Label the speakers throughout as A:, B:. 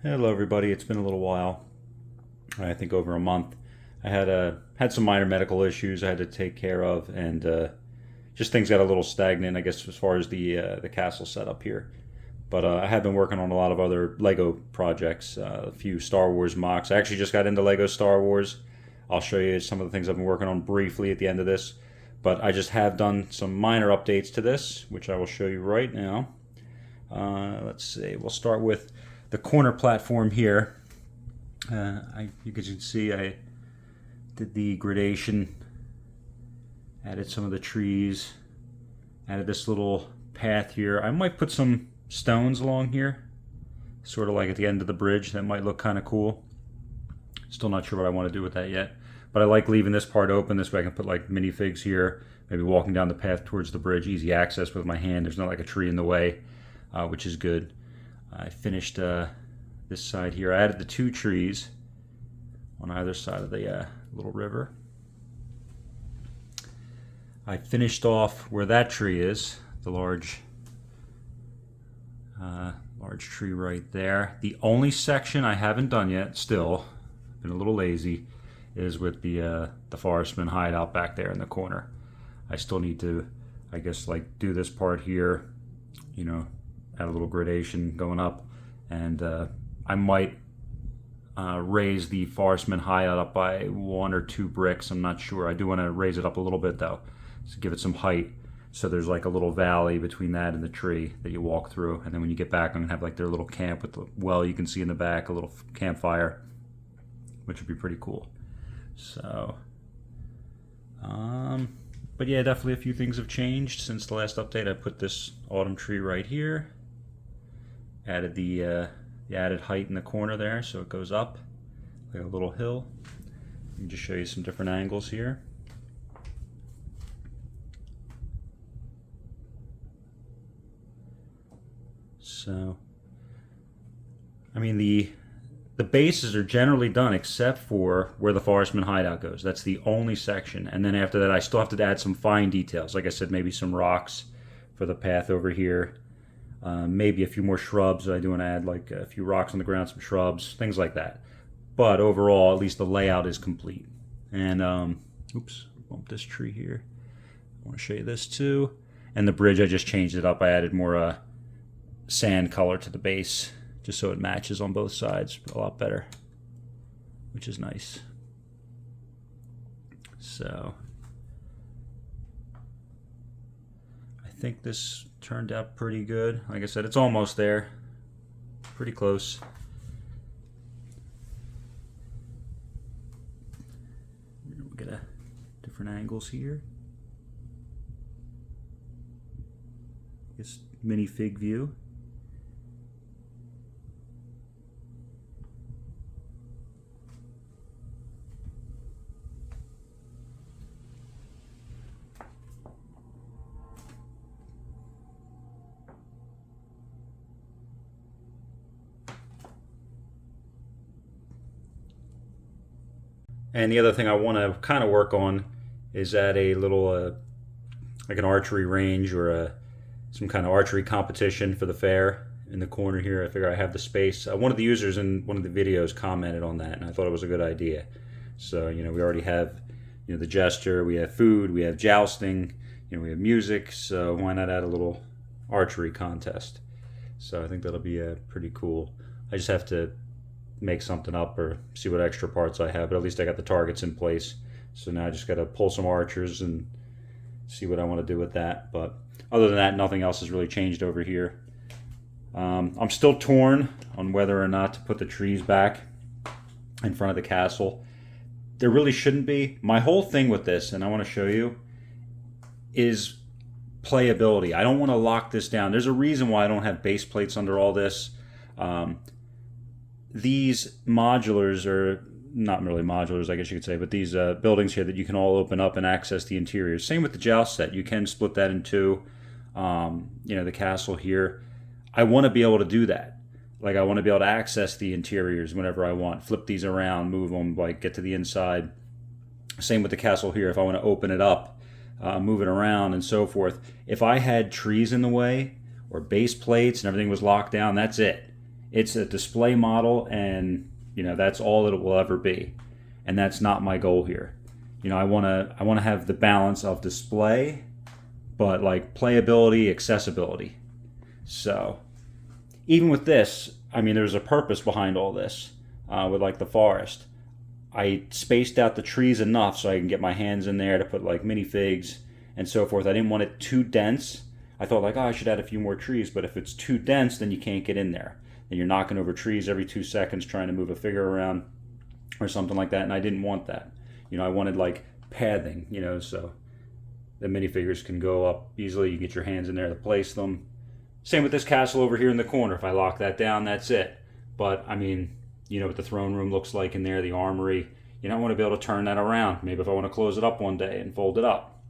A: Hello everybody, it's been a little while. I think over a month. I had some minor medical issues I had to take care of, and just things got a little stagnant, I guess, as far as the castle setup here. But I have been working on a lot of other Lego projects, a few Star Wars MOCs. I actually just got into Lego Star Wars. I'll show you some of the things I've been working on briefly at the end of this. But I just have done some minor updates to this, which I will show you right now. Let's see, we'll start with the corner platform here. You can see I did the gradation, added some of the trees, added this little path here. I might put some stones along here, sort of like at the end of the bridge. That might look kind of cool. Still not sure what I want to do with that yet, but I like leaving this part open. This way I can put like minifigs here, maybe walking down the path towards the bridge, easy access with my hand. There's not like a tree in the way, which is good. I finished this side here. I added the two trees on either side of the little river. I finished off where that tree is, the large tree right there. The only section I haven't done yet, still, been a little lazy, is with the forestman hideout back there in the corner. I still need to, I guess, like do this part here, you know, add a little gradation going up, and I might raise the forestman hideout up by 1 or 2 bricks. I'm not sure. I do want to raise it up a little bit though, to give it some height. So there's like a little valley between that and the tree that you walk through, and then when you get back, I'm gonna have like their little camp with the well you can see in the back, a little campfire, which would be pretty cool. So, but yeah, definitely a few things have changed since the last update. I put this autumn tree right here. Added the added height in the corner there, so it goes up like a little hill. Let me just show you some different angles here. So, I mean, the bases are generally done except for where the forestman hideout goes. That's the only section, and then after that I still have to add some fine details. Like I said, maybe some rocks for the path over here. Maybe a few more shrubs. I do want to add like a few rocks on the ground, some shrubs, things like that. But overall, at least the layout is complete. And, oops, bump this tree here. I want to show you this too. And the bridge, I just changed it up. I added more sand color to the base, just so it matches on both sides a lot better, which is nice. So, I think this turned out pretty good. Like I said, it's almost there. Pretty close. We'll get a different angles here. This mini fig view. And the other thing I want to kind of work on is add a little, like an archery range or some kind of archery competition for the fair in the corner here. I figure I have the space. One of the users in one of the videos commented on that, and I thought it was a good idea. So, you know, we already have, you know, the gesture, we have food, we have jousting, you know, we have music. So why not add a little archery contest? So I think that'll be pretty cool. I just have to make something up or see what extra parts I have, but at least I got the targets in place. So now I just got to pull some archers and see what I want to do with that. But other than that, nothing else has really changed over here. I'm still torn on whether or not to put the trees back in front of the castle. There really shouldn't be. My whole thing with this, and I want to show you, is playability. I don't want to lock this down. There's a reason why I don't have base plates under all this. These modulars are not really modulars, I guess you could say, but these buildings here that you can all open up and access the interiors. Same with the joust set. You can split that in two. You know, the castle here. I want to be able to do that. Like, I want to be able to access the interiors whenever I want. Flip these around, move them, like get to the inside. Same with the castle here. If I want to open it up, move it around and so forth. If I had trees in the way or base plates and everything was locked down, that's it. It's a display model, and you know, that's all it will ever be. And that's not my goal here. You know, I want to have the balance of display, but like playability, accessibility. So even with this, I mean, there's a purpose behind all this. With like the forest, I spaced out the trees enough so I can get my hands in there to put like minifigs and so forth. I didn't want it too dense. I thought like, oh, I should add a few more trees, but if it's too dense, then you can't get in there. Then you're knocking over trees every 2 seconds trying to move a figure around or something like that, and I didn't want that. You know, I wanted like pathing, you know, so the minifigures can go up easily. You get your hands in there to place them. Same with this castle over here in the corner. If I lock that down, that's it. But I mean, you know what the throne room looks like in there, the armory. You know, I want to be able to turn that around. Maybe if I want to close it up one day and fold it up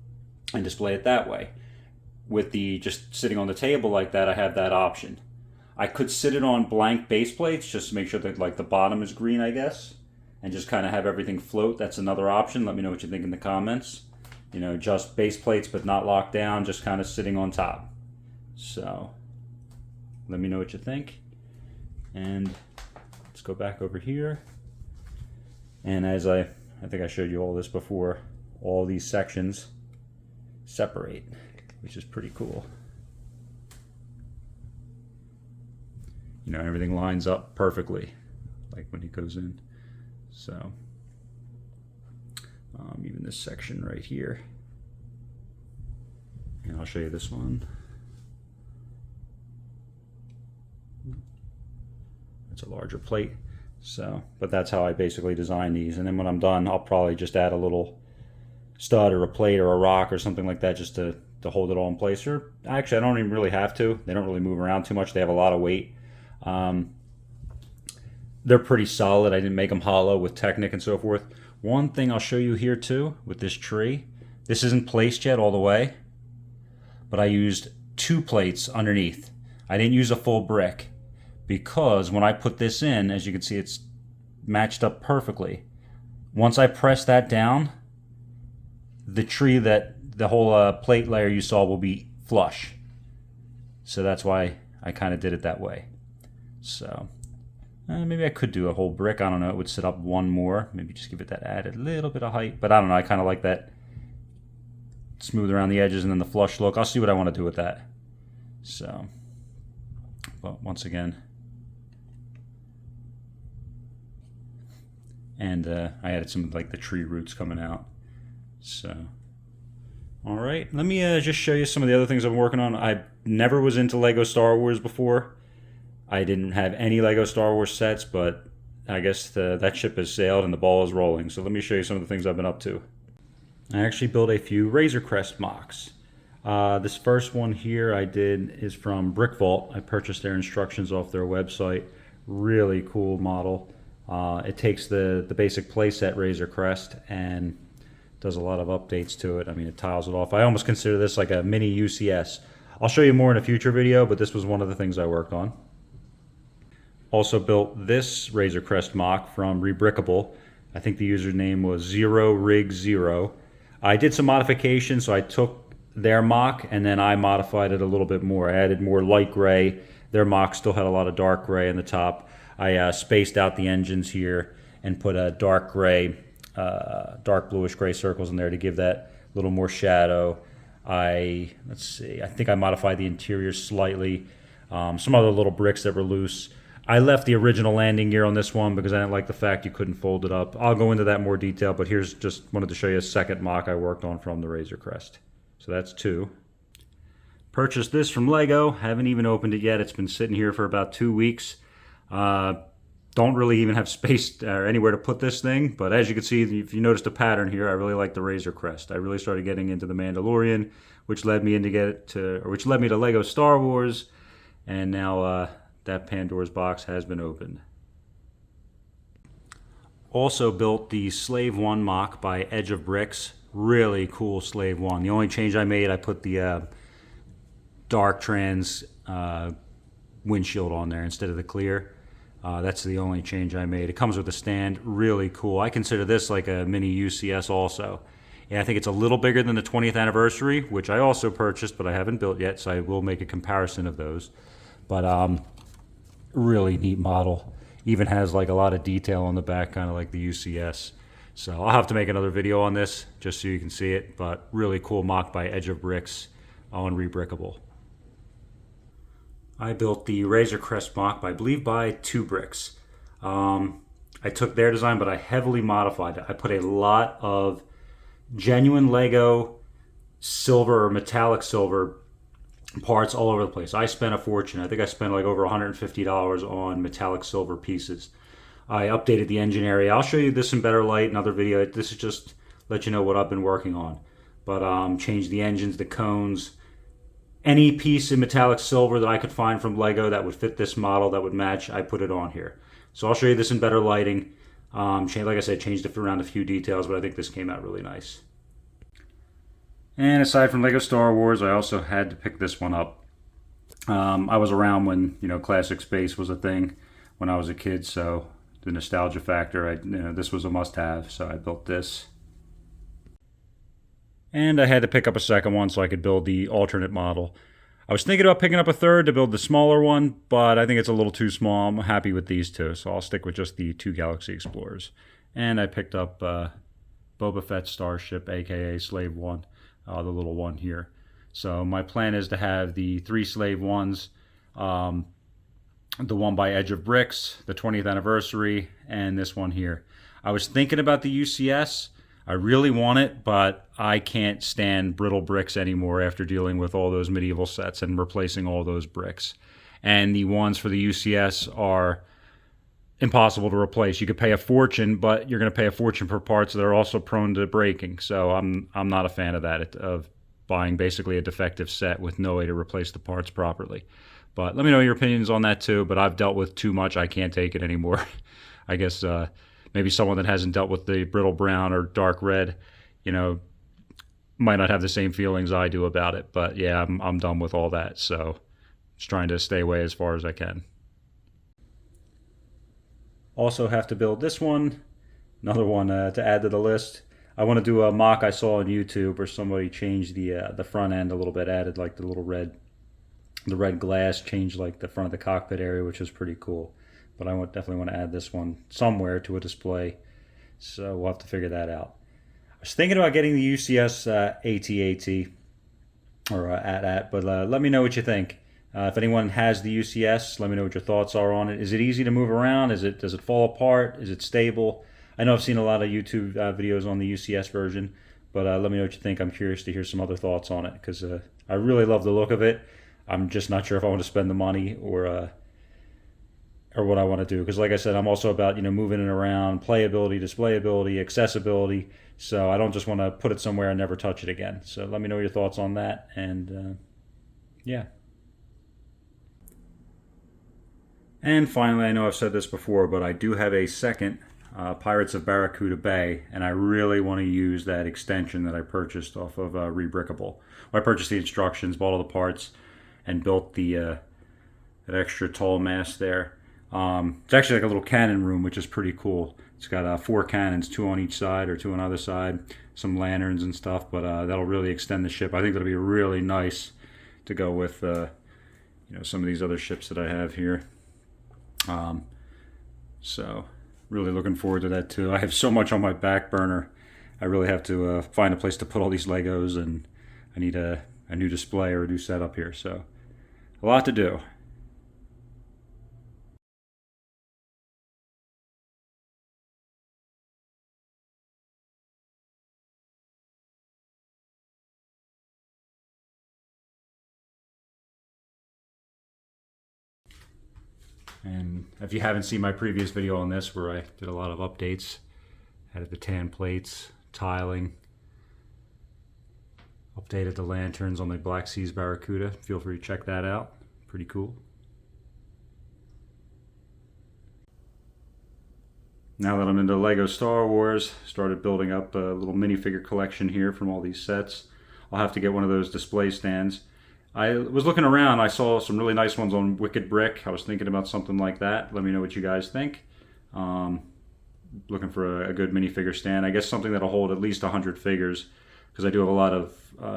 A: and display it that way. With the just sitting on the table like that, I have that option. I could sit it on blank base plates just to make sure that like the bottom is green, I guess, and just kind of have everything float. That's another option. Let me know what you think in the comments. You know, just base plates but not locked down, just kind of sitting on top. So let me know what you think. And let's go back over here. And as I think I showed you all this before, all these sections separate, which is pretty cool. You know, everything lines up perfectly, like when he goes in. So, even this section right here. And I'll show you this one. It's a larger plate. So, but that's how I basically design these. And then when I'm done, I'll probably just add a little stud or a plate or a rock or something like that just to hold it all in place. Or actually, I don't even really have to. They don't really move around too much. They have a lot of weight. They're pretty solid. I didn't make them hollow with Technic and so forth. One thing I'll show you here too with this tree. This isn't placed yet all the way, but I used 2 plates underneath. I didn't use a full brick because when I put this in, as you can see, it's matched up perfectly. Once I press that down, the tree, that the whole plate layer you saw will be flush. So that's why I kind of did it that way. So maybe I could do a whole brick. I don't know. It would sit up one more. Maybe just give it that added little bit of height. But I don't know. I kind of like that smooth around the edges and then the flush look. I'll see what I want to do with that. So, but once again, and I added some like the tree roots coming out. So, all right. Let me just show you some of the other things I'm working on. I never was into Lego Star Wars before. I didn't have any Lego Star Wars sets, but I guess that ship has sailed and the ball is rolling. So let me show you some of the things I've been up to. I actually built a few Razor Crest MOCs. This first one here I did is from Brick Vault. I purchased their instructions off their website. Really cool model. It takes the basic playset Razor Crest and does a lot of updates to it. I mean, it tiles it off. I almost consider this like a mini UCS. I'll show you more in a future video, but this was one of the things I worked on. Also built this Razor Crest MOC from Rebrickable. I think the username was 0rig0. I did some modifications, so I took their MOC and then I modified it a little bit more. I added more light gray. Their MOC still had a lot of dark gray in the top. I spaced out the engines here and put a dark gray, dark bluish gray circles in there to give that little more shadow. Let's see, I think I modified the interior slightly. Some other little bricks that were loose. I left the original landing gear on this one because I didn't like the fact you couldn't fold it up. I'll go into that in more detail, but here's just wanted to show you a second MOC I worked on from the Razor Crest. So that's 2. Purchased this from Lego. Haven't even opened it yet. It's been sitting here for about 2 weeks. Don't really even have space or anywhere to put this thing, but as you can see, if you noticed a pattern here, I really like the Razor Crest. I really started getting into the Mandalorian, which led me to Lego Star Wars, and now that Pandora's box has been opened. Also built the Slave 1 MOC by Edge of Bricks. Really cool Slave 1. The only change I made, I put the dark trans windshield on there instead of the clear. That's the only change I made. It comes with a stand. Really cool. I consider this like a mini UCS also. And I think it's a little bigger than the 20th anniversary, which I also purchased, but I haven't built yet, so I will make a comparison of those. But really neat model. Even has like a lot of detail on the back, kind of like the UCS. So I'll have to make another video on this just so you can see it, but really cool MOC by Edge of Bricks on Rebrickable. I built the Razor Crest MOC, I believe by 2 Bricks. I took their design, but I heavily modified it. I put a lot of genuine Lego silver or metallic silver parts all over the place. I spent a fortune. I think I spent like over $150 on metallic silver pieces. I updated the engine area. I'll show you this in better light, another video. This is just let you know what I've been working on. But changed the engines, the cones, any piece in metallic silver that I could find from Lego that would fit this model, that would match, I put it on here. So I'll show you this in better lighting. Like I said, changed it around a few details, but I think this came out really nice. And aside from Lego Star Wars, I also had to pick this one up. I was around when, classic space was a thing when I was a kid, so the nostalgia factor, this was a must-have, so I built this. And I had to pick up a second one so I could build the alternate model. I was thinking about picking up a third to build the smaller one, but I think it's a little too small. I'm happy with these two, so I'll stick with just the 2 Galaxy Explorers. And I picked up Boba Fett's Starship, aka Slave 1, the little one here. So my plan is to have the 3 Slave 1s, the one by Edge of Bricks, the 20th anniversary, and this one here. I was thinking about the UCS. I really want it, but I can't stand brittle bricks anymore after dealing with all those medieval sets and replacing all those bricks. And the ones for the UCS are impossible to replace. You could pay a fortune, but you're going to pay a fortune for parts that are also prone to breaking. So I'm not a fan of that, of buying basically a defective set with no way to replace the parts properly. But let me know your opinions on that too, but I've dealt with too much. I can't take it anymore. I guess maybe someone that hasn't dealt with the brittle brown or dark red, might not have the same feelings I do about it. But yeah, I'm done with all that. So just trying to stay away as far as I can. Also have to build this one, another one to add to the list. I want to do a MOC I saw on YouTube where somebody changed the front end a little bit, added like the little red glass, changed like the front of the cockpit area, which is pretty cool. But I definitely want to add this one somewhere to a display, so we'll have to figure that out. I was thinking about getting the UCS AT-AT, or AT-AT, but let me know what you think. If anyone has the UCS, let me know what your thoughts are on it. Is it easy to move around? Does it fall apart? Is it stable? I know I've seen a lot of YouTube videos on the UCS version, but let me know what you think. I'm curious to hear some other thoughts on it, because I really love the look of it. I'm just not sure if I want to spend the money or what I want to do. Because like I said, I'm also about moving it around, playability, displayability, accessibility. So I don't just want to put it somewhere and never touch it again. So let me know your thoughts on that. And yeah. And finally, I know I've said this before, but I do have a second Pirates of Barracuda Bay, and I really want to use that extension that I purchased off of Rebrickable. Well, I purchased the instructions, bought all the parts, and built the that extra tall mast there. It's actually like a little cannon room, which is pretty cool. It's got 4 cannons, 2 on each side or 2 on either side, some lanterns and stuff, but that'll really extend the ship. I think that'll be really nice to go with some of these other ships that I have here. So really looking forward to that too. I have so much on my back burner. I really have to find a place to put all these Legos, and I need a new display or a new setup here. So a lot to do. And if you haven't seen my previous video on this, where I did a lot of updates, added the tan plates, tiling, updated the lanterns on the Black Seas Barracuda, feel free to check that out. Pretty cool. Now that I'm into Lego Star Wars, started building up a little minifigure collection here from all these sets. I'll have to get one of those display stands. I was looking around, I saw some really nice ones on Wicked Brick. I was thinking about something like that. Let me know what you guys think. Looking for a good minifigure stand. I guess something that'll hold at least 100 figures, because I do have a lot of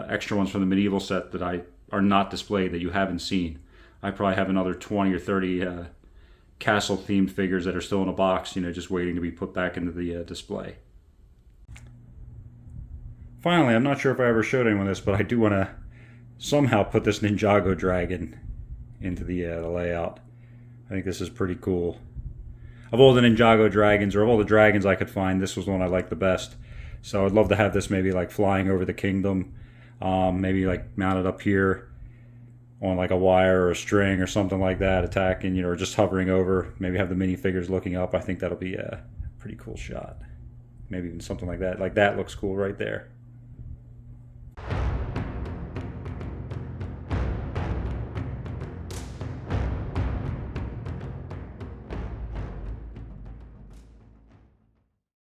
A: extra ones from the medieval set that are not displayed, that you haven't seen. I probably have another 20 or 30 castle themed figures that are still in a box, you know, just waiting to be put back into the display. Finally, I'm not sure if I ever showed anyone this, but I do want to somehow put this Ninjago dragon into the layout. I think this is pretty cool. Of all the Ninjago dragons, or of all the dragons I could find, this was the one I liked the best. So I'd love to have this maybe like flying over the kingdom, maybe like mounted up here on like a wire or a string or something like that, attacking, you know, or just hovering over. Maybe have the minifigures looking up. I think that'll be a pretty cool shot. Maybe even something like that. Like that looks cool right there.